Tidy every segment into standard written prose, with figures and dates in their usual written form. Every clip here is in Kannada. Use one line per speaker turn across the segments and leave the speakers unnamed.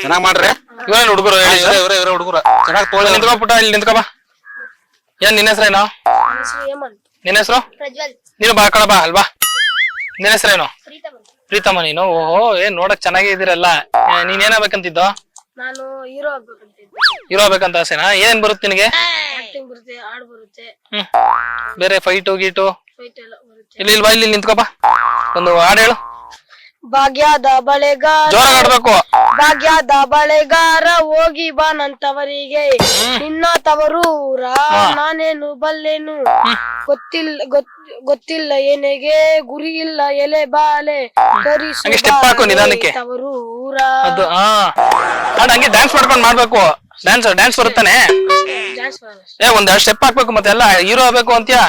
ಚೆನ್ನಾಗ್ ಮಾಡ್ರಿ.
ಇವೇನ್ ಹುಡುಗರು ಹೇಳಿ
ಇವ್ರೆ ಹುಡುಗರು ಚೆನ್ನಾಗ್ ತೋಳಿ
ನಿಂತ್ಕೋ ಪುಟ್ಟ, ಇಲ್ಲಿ ನಿಂತ್ಕೋ ಬಾ. ಏನ್ ನಿನ್ನ ಹೆಸರೇನು? ನಿನ್ನ ಹೆಸರು? ನೀನು ಬಾ ಕಳ ಬಾ ಅಲ್ವಾ. ನಿನ್ನ ಹೆಸರೇನು? ಪ್ರೀತಮ್ಮ. ನೀನು ಓಹೋ, ಏನ್ ನೋಡಕ್ ಚೆನ್ನಾಗೇ ಇದೀರಲ್ಲ. ನೀನ್ ಏನಾಗ್ಬೇಕಂತಿದ್ದೋ?
ನಾನು ಹೀರೋ ಆಗ್ಬೇಕಂತಿದ್ದೆ.
ಹೀರೋ ಆಗ್ಬೇಕಂತ ಆಸೆನಾ? ಏನ್ ಬರುತ್ತೆ ನಿನಗೆ?
ಆಕ್ಟಿಂಗ್ ಬರುತ್ತೆ, ಹಾಡ್ ಬರುತ್ತೆ,
ಬೇರೆ ಫೈಟು ಗೀಟು?
ಫೈಟ್ ಎಲ್ಲ ಬರುತ್ತೆ.
ಇಲ್ಲಿ ಬಾ, ಇಲ್ಲಿ ನಿಂತ್ಕೋ ಬಾ. ಒಂದು ಹಾಡು ಹೇಳು.
ಭಾಗ್ಯದ ಬಳೆಗಾರ,
ಜೋರಾಗಿ ಆಡ್ಬೇಕು.
ಭಾಗ್ಯದ ಬಳೆಗಾರ ಹೋಗಿ ಬಾ ನಂತವರಿಗೆ, ನಿನ್ನ ತವರೂರ ನಾನೇನು ಬಲ್ಲೆನು, ಗೊತ್ತಿಲ್ಲ ಏನೆಗೆ ಗುರಿ ಇಲ್ಲ ಎಲೆ ಬಾಲೆ
ಹಂಗೆ ಸ್ಟೆಪ್ ಹಾಕು ನಿಧಾನಕ್ಕೆ.
ತವರೂರ.
ಅದು ಹಂಗೆ ಡ್ಯಾನ್ಸ್ ಮಾಡ್ಕೊಂಡ್ ಮಾಡ್ಬೇಕು. ಡ್ಯಾನ್ಸ್ ಬರುತ್ತಾನೆ? ಒಂದ್ ಸ್ಟೆಪ್ ಹಾಕ್ಬೇಕು, ಮತ್ತೆ ಎಲ್ಲ ಹೀರೋ ಆಗ್ಬೇಕು ಅಂತ್ಯಾ?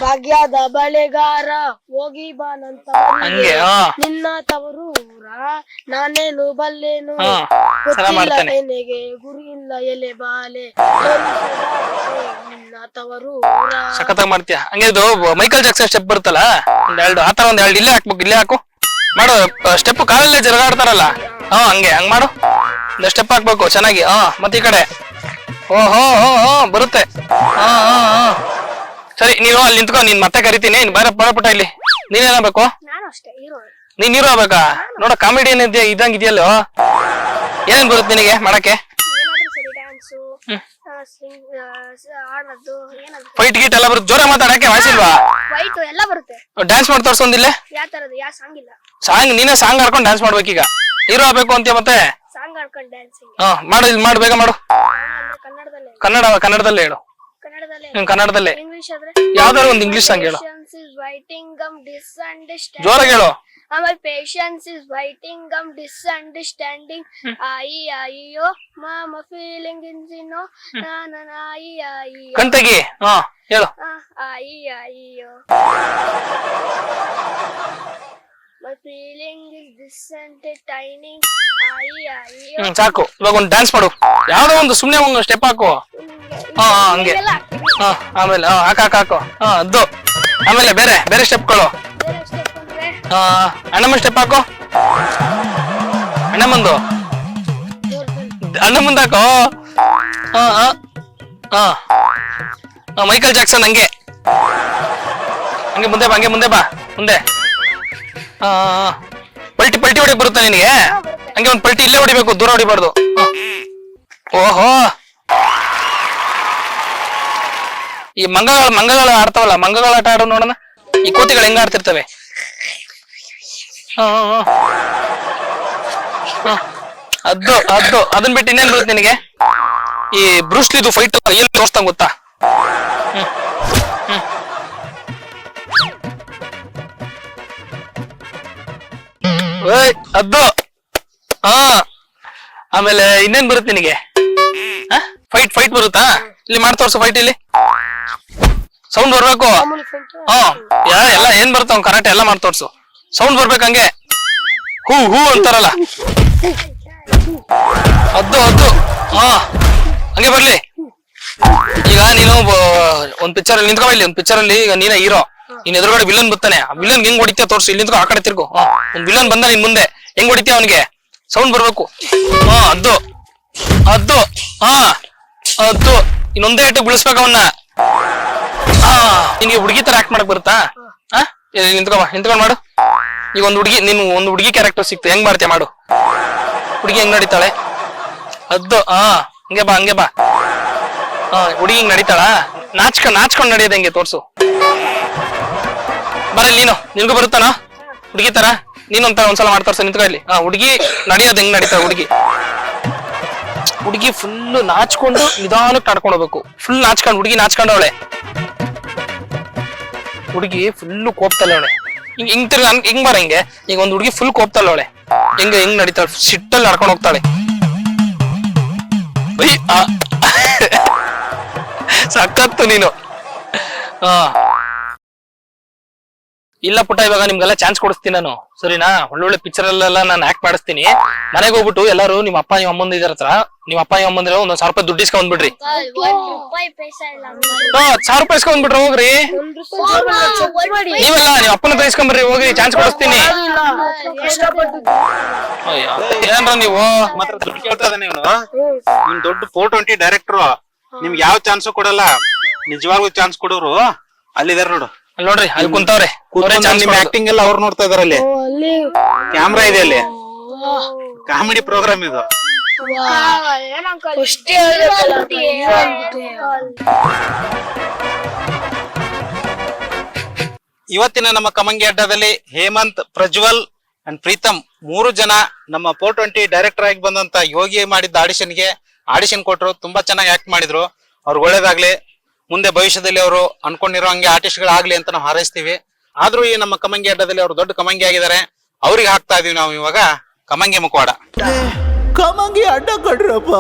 ಭಾಗ್ಯದ ಬಳೆಗಾರ ಹೋಗಿ ಬಾ
ಹಂಗೆ
ನಿನ್ನ ತವರೂರ ನಾನೇನು ಬಲ್ಲೆನು, ಏನೆಗೆ ಗುರಿ ಇಲ್ಲ ಎಲೆ ಬಾಲೆ ನಿನ್ನ ತವರೂರ.
ಸಖತ್ತಾಗಿ ಮಾಡ್ತೀಯ. ಹಂಗೆ ಇದು ಮೈಕಲ್ ಜಾಕ್ಸನ್ ಸ್ಟೆಪ್ ಬರುತ್ತಲ್ಲ, ಒಂದ್ ಎರಡು ಇಲ್ಲೇ ಹಾಕ್ಬೇಕು. ಇಲ್ಲೇ ಹಾಕು, ಮಾಡು ಸ್ಟೆಪ್. ಕಾಲಲ್ಲೇ ಜರಗಾಡ್ತಾರಲ್ಲ, ಹಂಗೆ ಹಂಗ್ ಮಾಡು. ಒಂದು ಸ್ಟೆಪ್ ಹಾಕ್ಬೇಕು ಚೆನ್ನಾಗಿ. ಮತ್ತೆ ಈ ಕಡೆ ಓಹೋ ಬರುತ್ತೆ. ಸರಿ, ನೀವು ಅಲ್ಲಿ ನಿಂತ್ಕೊ. ನೀನ್ ಮತ್ತೆ ಕರಿತೀನಿ. ಬರಪುಟ ಇಲ್ಲಿ. ನೀನೇನಾಗ್ಬೇಕು? ನೀನ್ ಹೀರೋ ಆಗ್ಬೇಕಾ? ನೋಡ, ಕಾಮಿಡಿ ಏನಿದೆ ಇದಂಗ ಇದೆಯಲ್ಲೋ. ಏನೇನ್ ಬರುತ್ತೆ ನಿನಗೆ ಮಾಡಕ್ಕೆ? ಫೈಟ್ ಗೀಟ್ ಎಲ್ಲ ಬರುತ್ತೆ. ಜೋರ ಮಾತಾಡಕ್ಕೆ ವಾಯ್ಸಿಲ್ವಾ? ಡ್ಯಾನ್ಸ್ ಮಾಡಿ ತೋರ್ಸೊಂದಿಲ್ಲ. ಸಾಂಗ್ ನೀನೇ ಸಾಂಗ್ ಹಾಡ್ಕೊಂಡು ಡ್ಯಾನ್ಸ್ ಮಾಡ್ಬೇಕೀಗ. ಹೀರೋ ಆಗ್ಬೇಕು ಅಂತೀಯ ಮತ್ತೆ? ಮಾಡು, ಇಲ್ಲಿ ಮಾಡು, ಬೇಗ ಮಾಡು. ಕನ್ನಡದಲ್ಲೇ ಹೇಳು. ಕನ್ನಡದಲ್ಲೇ ಯಾವ್ದಾರು ಒಂದು ಇಂಗ್ಲಿಷ್ ಸಾಂಗ್ ಹೇಳು. ಜೋರಾಗಿ ಹೇಳು.
My patience is waiting, I'm misunderstanding. Aiyo, mama feeling insino, na na na aiyo.
ಕಂತಗಿ ಹೇಳು.
Aiyo. My feeling is misunderstanding. Aiyo.
ಸಾಕು. ಇವಾಗ ಒಂದು ಡ್ಯಾನ್ಸ್ ಮಾಡು. ಯಾವ್ದೋ ಒಂದು ಸುಮ್ನೆ ಒಂದು ಸ್ಟೆಪ್ ಹಾಕು. ಹಂಗೆ. ಆಮೇಲೆ ಹಾಕು. ಅದು ಆಮೇಲೆ ಬೇರೆ ಸ್ಟೆಪ್ಗಳು. ಅಣ್ಣಮ್ಮ ಸ್ಟೆಪ್ ಹಾಕು. ಅಣ್ಣಮ್ಮಂದು ಹಾಕೋ. ಮೈಕಲ್ ಜಾಕ್ಸನ್ ಹಂಗೆ ಮುಂದೆ ಬಾ. ಪಲ್ಟಿ ಹೊಡಿಕ್ ಬರುತ್ತಾ ನಿನಗೆ? ಹಂಗೆ ಒಂದ್ ಪಲ್ಟಿ ಇಲ್ಲೇ ಹೊಡಿಬೇಕು, ದೂರ ಹೊಡಿಬಾರ್ದು. ಓಹೋ, ಈ ಮಂಗಗಳು ಆಡ್ತಾವಲ್ಲ, ಮಂಗಗಳ ಆಟ ಆಡೋ ನೋಡೋಣ. ಈ ಕೋತಿಗಳು ಹೆಂಗ ಆಡ್ತಿರ್ತವೆ. ಅದನ್ ಬಿಟ್ಟು ಇನ್ನೇನ್ ಬರುತ್ತೆ ನಿನಗೆ? ಈ ಬ್ರೂಸ್ಲಿದು ಫೈಟ್ ಎಲ್ಲಿ ತೋರಿಸ್ತಾಂಗ ಗೊತ್ತಾ? ಅದು ಆಮೇಲೆ ಇನ್ನೇನ್ ಬರುತ್ತೆ ನಿನಗೆ? ಫೈಟ್ ಬರುತ್ತಾ? ಇಲ್ಲಿ ಮಾಡಿ ತೋರ್ಸು. ಫೈಟ್ ಇಲ್ಲಿ ಸೌಂಡ್ ಬರ್ಬೇಕು. ಎಲ್ಲ ಏನ್ ಬರ್ತಾವ ಕರಾಟೆ ಎಲ್ಲ ಮಾಡಿ ತೋರ್ಸು. ಸೌಂಡ್ ಬರ್ಬೇಕು ಹಂಗೆ. ಹೂ ಅಂತಾರಲ್ಲ, ಅದು ಹಂಗೆ ಬರ್ಲಿ. ಈಗ ನೀನು ಒಂದ್ ಪಿಕ್ಚರ್ ಅಲ್ಲಿ ನಿಂತ್ಕೊ. ಇಲ್ಲಿ ಒಂದ್ ಪಿಕ್ಚರ್ ಅಲ್ಲಿ ಈಗ ನೀನೇ ಹೀರೋ, ನೀನ್ ಎದುರುಗಡೆ ವಿಲನ್ ಬರ್ತಾನೆ. ಆ ವಿಲನ್ ಹೆಂಗ್ ಹೊಡಿತೀಯ ತೋರ್ಸು. ಇಲ್ಲಿ ನಿಂತ್ಕೊ, ಆ ಕಡೆ ತಿರ್ಗು. ಒಂದ್ ವಿಲನ್ ಬಂದ ನಿನ್ ಮುಂದೆ ಹೆಂಗ್ ಹೊಡಿತೀಯ ಅವನಿಗೆ? ಸೌಂಡ್ ಬರ್ಬೇಕು. ಅದು ಇನ್ನೊಂದೇ ಏಟು ಬೀಳಿಸ್ಬೇಕು ಅವನ್ನ. ನಿನ್ಗೆ ಹುಡುಗಿ ತರ ಆಕ್ಟ್ ಮಾಡಕ್ ಬರುತ್ತಾ? ನಿಂತ್ಕೊಂಡ್ ಮಾಡು. ಈಗ ಒಂದು ಹುಡುಗಿ ಕ್ಯಾರೆಕ್ಟರ್ ಸಿಕ್ತು, ಹೆಂಗ್ ಮಾಡ್ತೀಯ ಮಾಡು. ಹುಡುಗಿ ಹೆಂಗ್ ನಡೀತಾಳೆ? ಅದು ಹಂಗೆ ಬಾ. ಹುಡುಗಿ ಹಿಂಗ್ ನಡೀತಾಳ? ನಾಚ್ಕೊಂಡ್ ನಡಿಯೋದ್ ಹೆಂಗೆ ತೋರ್ಸು. ಬರಲಿ ನಿನ್ಗೂ ಬರುತ್ತಾನ ಹುಡುಗಿ ತರ? ಒಂದ್ಸಲ ಮಾಡ್ತಾರ್ಸ. ನಿಂತ್ಕೊ ಇಲ್ಲಿ. ಹುಡುಗಿ ನಡಿಯೋದ್ ಹೆಂಗ್ ನಡೀತಾಳ? ಹುಡುಗಿ ಫುಲ್ ನಾಚ್ಕೊಂಡು ನಿಧಾನಕ್ಕೆ ನಡ್ಕೊಂಡು ಹೋಗ್ಬೇಕು. ಫುಲ್ ಹುಡುಗಿ ನಾಚ್ಕೊಂಡವಳೆ. ಹುಡುಗಿ ಫುಲ್ ಕೋಪ್ತಲ್ಲವಳೆ. ಹಿಂಗ್ ಬರ ಹಿಂಗೆ. ಈಗ ಒಂದ್ ಹುಡುಗಿ ಫುಲ್ ಕೋಪ್ತಲ್ಲವಳೆ. ಹೆಂಗ್ ನಡೀತಾಳೆ? ಸಿಟ್ಟಲ್ಲಿ ನಡ್ಕೊಂಡು ಹೋಗ್ತಾಳೆ. ಸಖತ್ತು ನೀನು. ಇಲ್ಲ ಪುಟ್ಟ, ಇವಾಗ ನಿಮ್ಗೆಲ್ಲ ಚಾನ್ಸ್ ಕೊಡಿಸ್ತೀನಿ ನಾನು, ಸರಿನಾ? ಒಳ್ಳೊಳ್ಳೆ ಪಿಕ್ಚರ್ ಅಲ್ಲೆಲ್ಲ ನಾನು ಆಕ್ಟ್ ಮಾಡಿಸ್ತೀನಿ. ಮನೆಗೆ ಹೋಗ್ಬಿಟ್ಟು ಎಲ್ಲಾರು ನಿಮ್ಮ ಅಪ್ಪ ನಿಮ್ಮ ಅಮ್ಮಂದ ಇದಾರ ಹತ್ರ, ನಿಮ್ಮ ಅಪ್ಪ ನಿಮ್ಮ ಅಮ್ಮಂದ್ರೆ ಒಂದ್ 1,000 ರೂಪಾಯಿ ದುಡ್ಡು ಇಸ್ಕೊಂಡ್ಬಿಡ್ರಿ.
ರೂಪಾಯಿ ಪೈಸಾ ಇಲ್ಲ
1,000 ರೂಪಾಯಿ ಇಸ್ಕೊಂಡ್ಬಿಟ್ರೆ ಹೋಗ್ರಿ. ನೀವೆಲ್ಲ ನಿಮ್ಮ ಅಪ್ಪನ ಹತ್ರ ಇಸ್ಕೊಂಡ್ಬರ್ರಿ, ಹೋಗ್ರಿ, ಚಾನ್ಸ್ ಕೊಡಿಸ್ತೀನಿ. ಏನ್ರ ನೀವು
ಮಾತ್ರ ದುಡ್ಡು ಕೇಳ್ತಾ ಇದ್ದಾನೆ ಇವನು. ನಿಮ್ ದೊಡ್ಡ 420 ಡೈರೆಕ್ಟರ್, ನಿಮ್ಗೆ ಯಾವ ಚಾನ್ಸ್ ಕೊಡಲ್ಲ. ನಿಜವಾಗ್ಲೂ ಚಾನ್ಸ್ ಕೊಡೋರು ಅಲ್ಲಿದಾರ ನೋಡು.
ಅಲ್ಲಿ ನೋಡ್ರಿ, ಅಲ್ಲಿ ಕುಂತವ್ರೆ.
ನಿಮ್ ಆಕ್ಟಿಂಗ್ ಎಲ್ಲ ಅವ್ರು ನೋಡ್ತಾ ಇದಾರೆ. ಅಲ್ಲಿ ಕ್ಯಾಮ್ರಾ ಇದೆ, ಅಲ್ಲಿ ಕಾಮಿಡಿ ಪ್ರೋಗ್ರಾಮ್ ಇದು. ಇವತ್ತಿನ ನಮ್ಮ ಕಮಂಗಿ ಅಡ್ಡದಲ್ಲಿ ಹೇಮಂತ್, ಪ್ರಜ್ವಲ್ ಅಂಡ್ ಪ್ರೀತಮ್ 3 ಜನ ನಮ್ಮ 420 ಡೈರೆಕ್ಟರ್ ಆಗಿ ಬಂದಂತ ಯೋಗಿ ಮಾಡಿದ್ದ ಆಡಿಷನ್ ಕೊಟ್ರು. ತುಂಬಾ ಚೆನ್ನಾಗಿ ಆಕ್ಟ್ ಮಾಡಿದ್ರು. ಅವ್ರಿಗೆ ಒಳ್ಳೇದಾಗ್ಲಿ, ಮುಂದೆ ಭವಿಷ್ಯದಲ್ಲಿ ಅವರು ಅನ್ಕೊಂಡಿರೋ ಹಂಗೆ ಆರ್ಟಿಸ್ಟ್ ಗಳಾಗ್ಲಿ ಅಂತ ನಾವು ಹಾರೈಸ್ತೀವಿ. ಆದ್ರೂ ಈ ನಮ್ಮ ಕಮಂಗಿ ಅಡ್ಡದಲ್ಲಿ ಅವರು ದೊಡ್ಡ ಕಮಂಗಿ ಆಗಿದ್ದಾರೆ. ಅವ್ರಿಗೆ ಹಾಕ್ತಾ ಇದೀವಿ ನಾವು ಇವಾಗ ಕಮಂಗಿ ಮುಖವಾಡ.
ಕಮಂಗಿ ಅಡ್ಡ ಕಡ್ರಪ್ಪ.